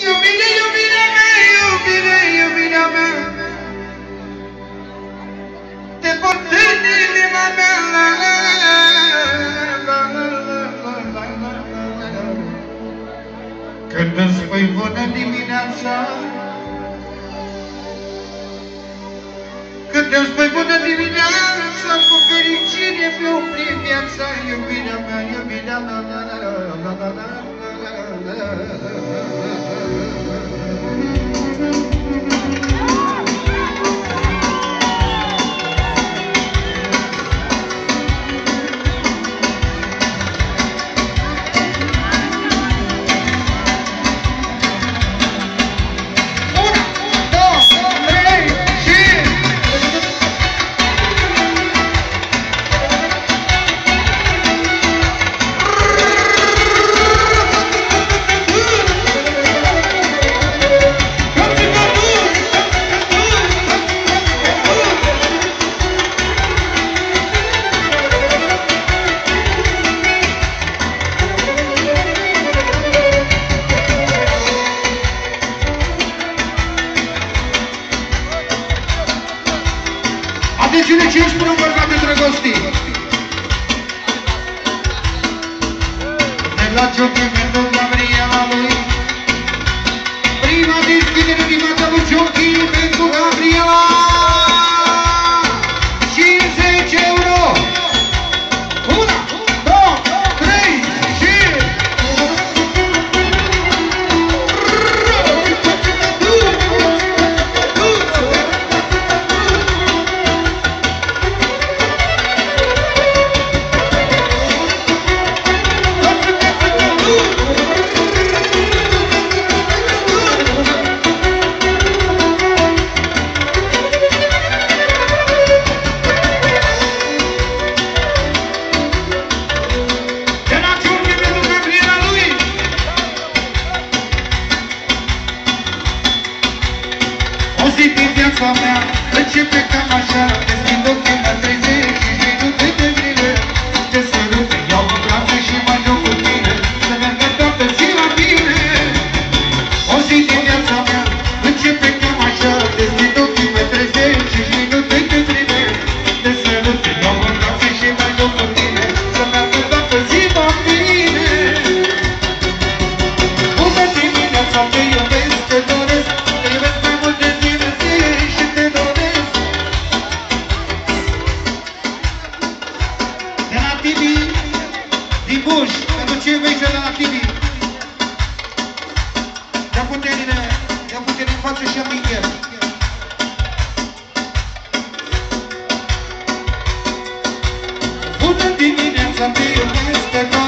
Iubire, iubirea mea, iubire, iubirea mea, te port în inima mea. Când îmi spui bună dimineața, când îmi spui bună dimineața, cu fericire mi-o opri viața, iubirea mea, iubirea mea. Cine ce își spune un bărbat de drăgostii? De la Giochimentul Gabriela lui, prima deschidere din fața lui Giochi pentru Gabriela, 50 euro! 1, 2, 3 și... Viața mea începe cam așa, deschid ochii, mă trezesc și minute de zile, te sărut, te iau în brațe și mă duc cu tine, să meargă toată ziua bine. O zi din viața mea începe cam așa, deschid ochii, mă trezesc și minute de zile, te sărut, te iau în brațe și mă duc cu tine, să meargă toată ziua bine. Bună dimineața, te iubesc, te doresc, te iubesc mai mult de tine. Din Buș, pentru cei vei de la TV. Ia putere în față și aminte. Bună dimineața, te iubesc, te doresc.